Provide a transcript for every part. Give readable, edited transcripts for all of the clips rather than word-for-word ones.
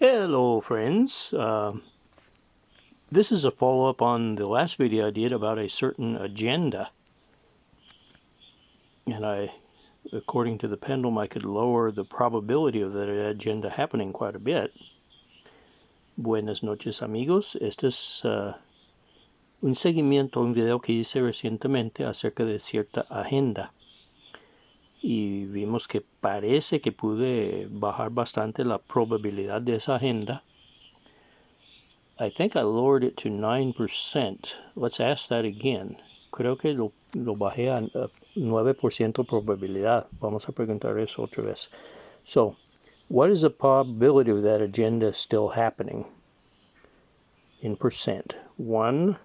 Hello friends, this is a follow-up on the last video I did about a certain agenda, and according to the pendulum, I could lower the probability of that agenda happening quite a bit. Buenas noches amigos, este es un seguimiento a un video que hice recientemente acerca de cierta agenda y vimos que parece que pude bajar bastante la probabilidad de esa agenda. I think I lowered it to 9%. Let's ask that again. Creo que lo bajé a 9% probabilidad. Vamos a preguntar eso otra vez. So, what is the probability of that agenda still happening in percent? 1,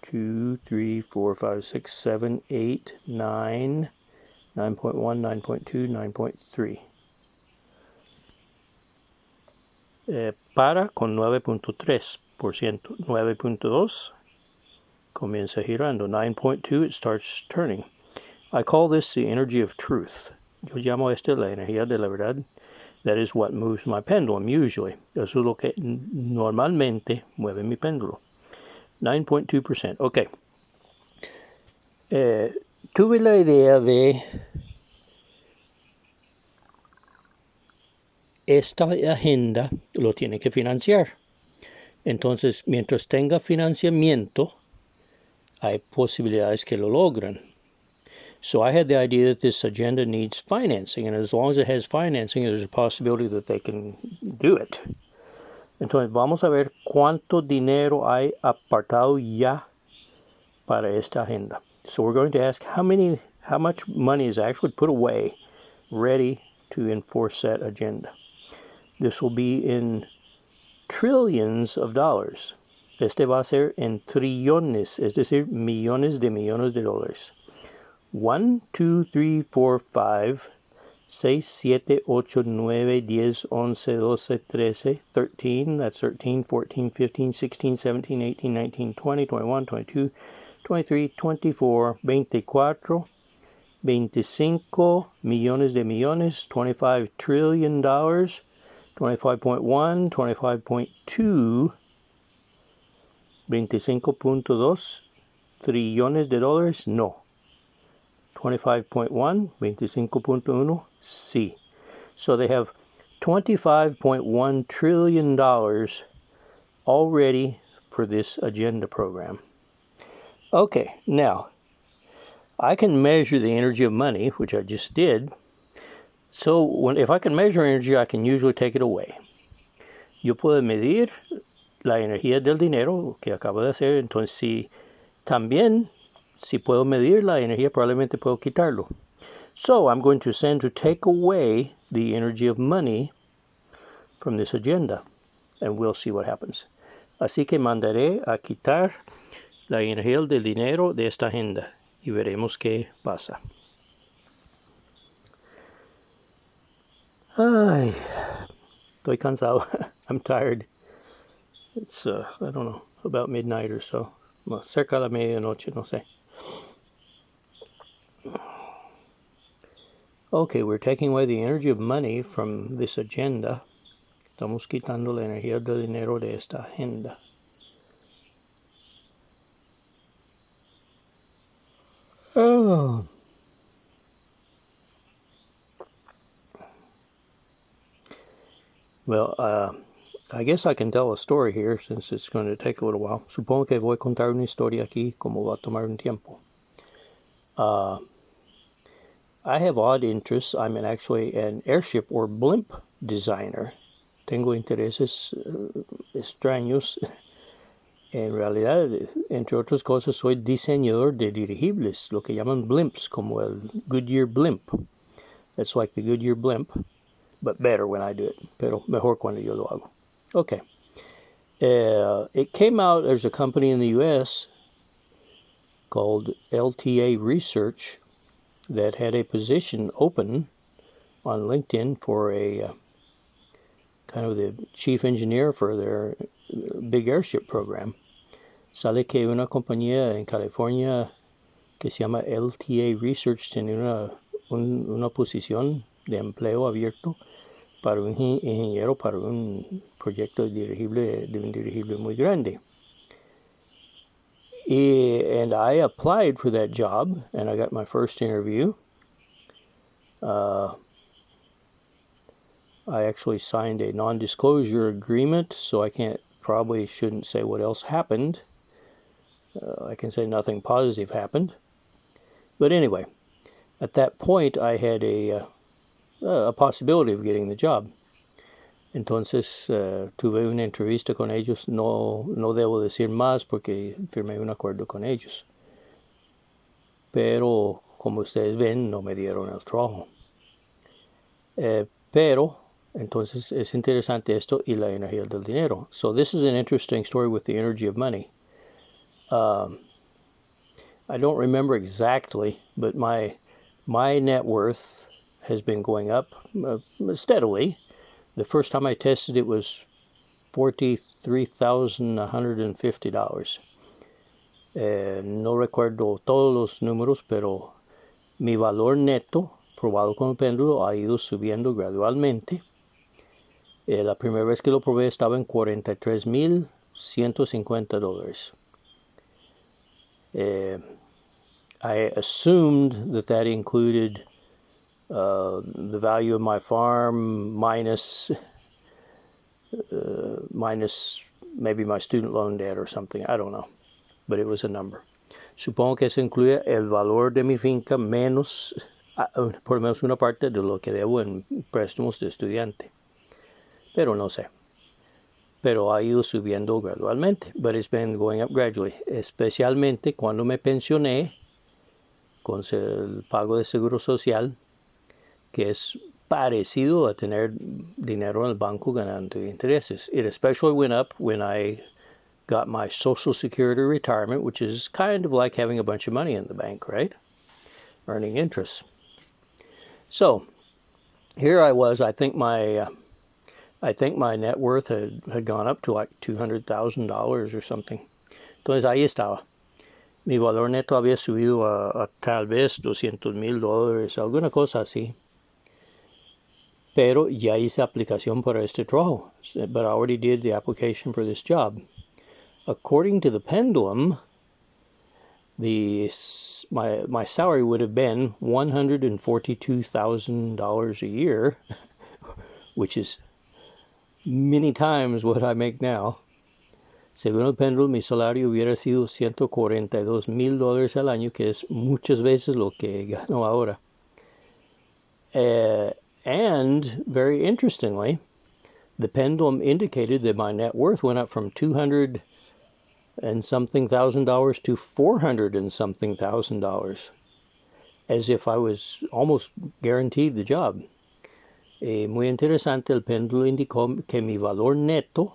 2, 3, 4, 5, 6, 7, 8, 9, 9.1, 9.2, 9.3. Para con 9.3%. 9.2 comienza girando. 9.2 it starts turning. I call this the energy of truth. Yo llamo esto la energía de la verdad. That is what moves my pendulum usually. Eso es lo que normalmente mueve mi péndulo. 9.2%. Ok. Tuve la idea de esta agenda lo tiene que financiar. Entonces, mientras tenga financiamiento, hay posibilidades que lo logran. So I had the idea that this agenda needs financing, and as long as it has financing, there's a possibility that they can do it. Entonces, vamos a ver cuánto dinero hay apartado ya para esta agenda. So we're going to ask how much money is actually put away, ready to enforce that agenda. This will be in trillions of dollars. Este va a ser en trillones, es decir, millones de dólares. 1, 2, 3, 4, 5, 6, 7, 8, 9, 10, 11, 12, 13, 13, that's 13, 14, 15, 16, 17, 18, 19, 20, 21, 22, 23, 24, 24, 25 millones de millones, $25 trillion, 25.1, 25.2, 25.2 trillones de dólares, no. 25.1, 25.1, sí. So they have $25.1 trillion all ready for this agenda program. Okay, now, I can measure the energy of money, which I just did. So if I can measure energy, I can usually take it away. Yo puedo medir la energía del dinero que acabo de hacer, entonces si puedo medir la energía, probablemente puedo quitarlo. So I'm going to send to take away the energy of money from this agenda, and we'll see what happens. Así que mandaré a quitar la energía del dinero de esta agenda y veremos qué pasa. Ay, estoy cansado. I'm tired. It's, I don't know, about midnight or so. Cerca de la medianoche, no sé. Okay, we're taking away the energy of money from this agenda. Estamos quitando la energía del dinero de esta agenda. Oh. Well, I guess I can tell a story here since it's going to take a little while. Supongo que voy a contar una historia aquí, como va a tomar un tiempo. I have odd interests. I'm actually an airship or blimp designer. Tengo intereses extraños. En realidad, entre otras cosas, soy diseñador de dirigibles, lo que llaman blimps, como el Goodyear blimp. That's like the Goodyear blimp, but better when I do it. Pero mejor cuando yo lo hago. Okay. It came out, there's a company in the U.S. called LTA Research that had a position open on LinkedIn for a kind of the chief engineer for their big airship program. Sale que una compañía en California que se llama LTA Research tiene una posición de empleo abierto para un ingeniero para un proyecto de un dirigible muy grande. And I applied for that job, and I got my first interview. I actually signed a non-disclosure agreement, so I shouldn't say what else happened. I can say nothing positive happened. But anyway, at that point, I had a possibility of getting the job. Entonces tuve una entrevista con ellos. No debo decir más porque firmé un acuerdo con ellos. Pero, como ustedes ven, no me dieron el trabajo. Pero, entonces es interesante esto y la energía del dinero. So this is an interesting story with the energy of money. I don't remember exactly, but my net worth has been going up steadily. The first time I tested it was $43,150. No recuerdo todos los números, pero mi valor neto, probado con el péndulo, ha ido subiendo gradualmente. La primera vez que lo probé estaba en $43,150. I assumed that included the value of my farm minus maybe my student loan debt or something. I don't know, but it was a number. Supongo que eso incluye el valor de mi finca menos, por lo menos una parte de lo que debo en préstamos de estudiante. Pero no sé. Pero ha ido subiendo gradualmente. But it's been going up gradually. Especialmente cuando me pensioné con el pago de seguro social, que es parecido a tener dinero en el banco ganando intereses. It especially went up when I got my Social Security retirement, which is kind of like having a bunch of money in the bank, right? Earning interest. So here I was. I think my net worth had gone up to like $200,000 or something. Entonces ahí estaba. Mi valor neto había subido a tal vez $200,000, alguna cosa así. Pero ya hice aplicación para este trabajo. But I already did the application for this job. According to the pendulum, my salary would have been $142,000 a year, which is many times what I make now. Según el péndulo, mi salario hubiera sido $142,000 al año, que es muchas veces lo que gano ahora. And very interestingly, the pendulum indicated that my net worth went up from $200,000 and something $1,000 to $400,000 and something $1,000, as if I was almost guaranteed the job. Muy interesante, el péndulo indicó que mi valor neto,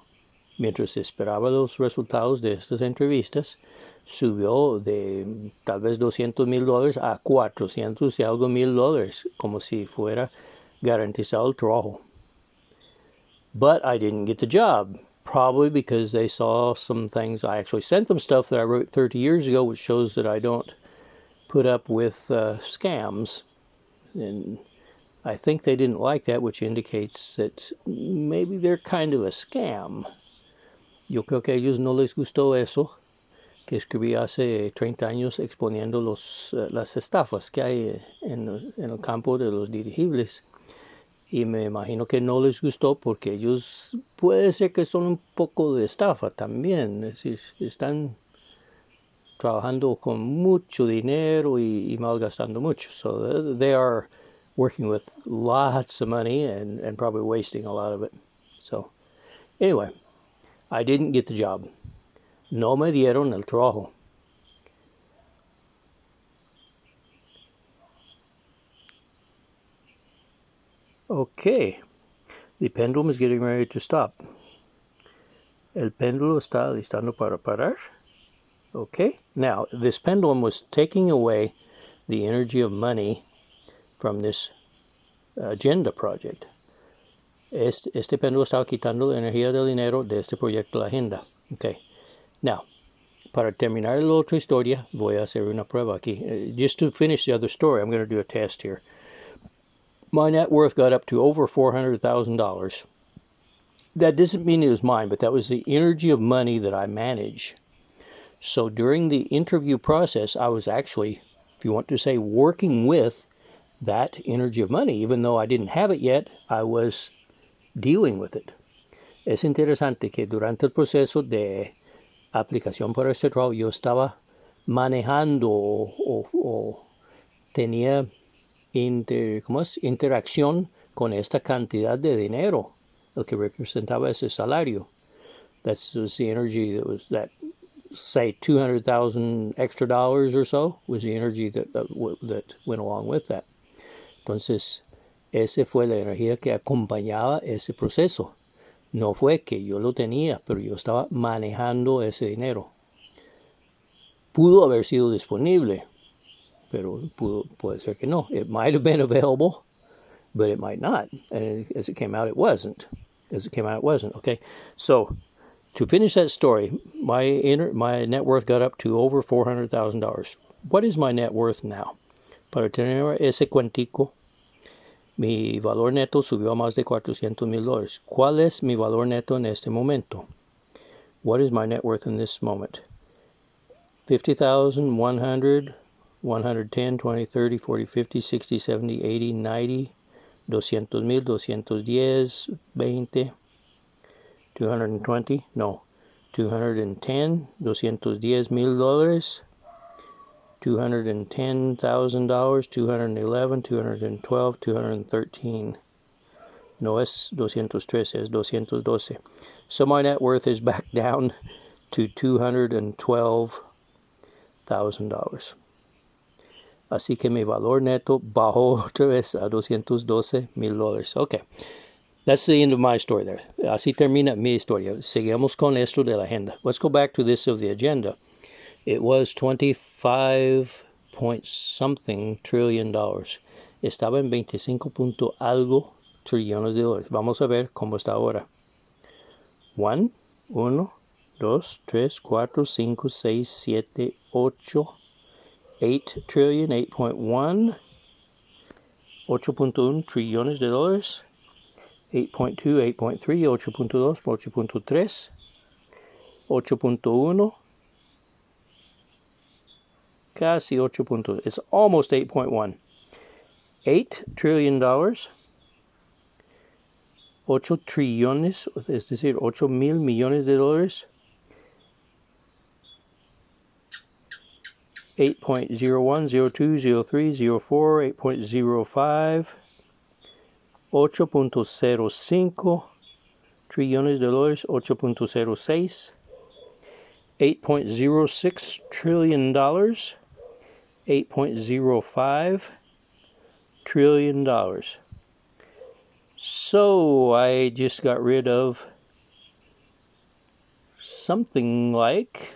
mientras esperaba los resultados de estas entrevistas, subió de tal vez $200,000 a $400 y algo mil, como si fuera garantizado el trabajo. But I didn't get the job, probably because they saw some things. I actually sent them stuff that I wrote 30 years ago, which shows that I don't put up with scams. And I think they didn't like that, which indicates that maybe they're kind of a scam. Yo creo que a ellos no les gustó eso, que escribí hace 30 años exponiendo las estafas que hay en el campo de los dirigibles. Y me imagino que no les gustó porque ellos puede ser que son un poco de estafa también. Es decir, están trabajando con mucho dinero y malgastando mucho. So they are working with lots of money and probably wasting a lot of it. So anyway, I didn't get the job. No me dieron el trabajo. Okay, the pendulum is getting ready to stop. El péndulo está listando para parar. Okay, now this pendulum was taking away the energy of money from this agenda project. Este péndulo estaba quitando la energía del dinero de este proyecto de la agenda. Okay, now, para terminar la otra historia, voy a hacer una prueba aquí. Just to finish the other story, I'm going to do a test here. my net worth got up to over $400,000. That doesn't mean it was mine, but that was the energy of money that I manage. So during the interview process, I was actually, if you want to say, working with that energy of money. Even though I didn't have it yet, I was dealing with it. Es interesante que durante el proceso de aplicación para este trabajo yo estaba manejando o tenía interacción con esta cantidad de dinero, el que representaba ese salario. That was the energy that was that, say, $200,000 extra dollars or so was the energy that went along with that. Entonces, esa fue la energía que acompañaba ese proceso. No fue que yo lo tenía, pero yo estaba manejando ese dinero. Pudo haber sido disponible, pero puede ser que no. It might have been available, but it might not. And as it came out, it wasn't. Okay? So, to finish that story, my net worth got up to over $400,000. What is my net worth now? Para tener ese cuentico, mi valor neto subió a más de $400,000. ¿Cuál es mi valor neto en este momento? What is my net worth in this moment? 50,000, 100, 110, 20, 30, 40, 50, 60, 70, 80, 90, 200,000, 210, 20, 220, no, 210, $210,000, $210,000, 211, 212, 213. No es 213, es 212. So my net worth is back down to $212,000. Así que mi valor neto bajó otra vez a $212,000. Okay, that's the end of my story there. Así termina mi historia. Seguimos con esto de la agenda. Let's go back to this of the agenda. It was 25 point something trillion dollars. Estaba en 25 punto algo trillones de dólares. Vamos a ver cómo está ahora. 1, 2, 3, 4, 5, 6, 7, 8, 8 trillion, 8.1, 8.1 trillones de dólares, 8.2, 8.3, 8.2, 8.3, 8.1, casi 8.2. It's almost 8.1. $8 trillion, 8 trillones, es decir, 8 mil millones de dólares, 8.01, 02, 03, 04, 8.05, 8.05 trillones de dólares, 8.06, 8.06 trillion dollars, 8.05 trillion dollars. So I just got rid of something like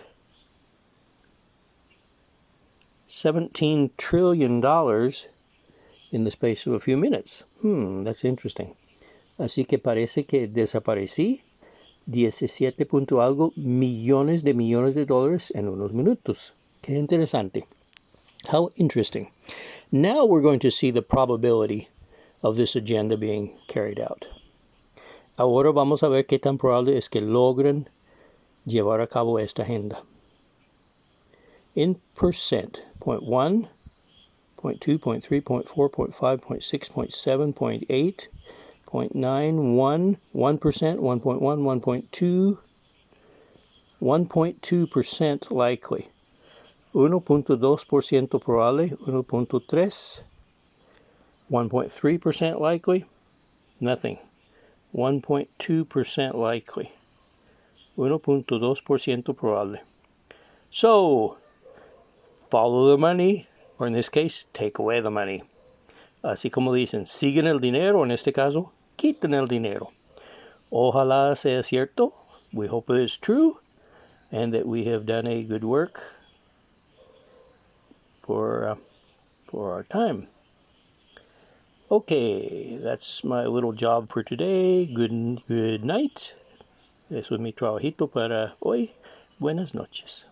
$17 trillion in the space of a few minutes. That's interesting. Así que parece que desaparecí 17 punto algo millones de dólares en unos minutos. Qué interesante. How interesting. Now we're going to see the probability of this agenda being carried out. Ahora vamos a ver qué tan probable es que logren llevar a cabo esta agenda. In percent, 0.1, 0.2, 0.3, 0.4, 0.5, 0.6, 0.7, 0.8, 0.9, 1, 1%, 1.1, 1.2, 1.2% likely, 1.2% probable, 1.3, 1.3% likely, nothing, 1.2% likely, 1.2% probable. So, follow the money, or in this case, take away the money. Así como dicen, siguen el dinero, en este caso, quiten el dinero. Ojalá sea cierto. We hope it is true, and that we have done a good work for our time. Okay, that's my little job for today. Good night. Eso es mi trabajito para hoy. Buenas noches.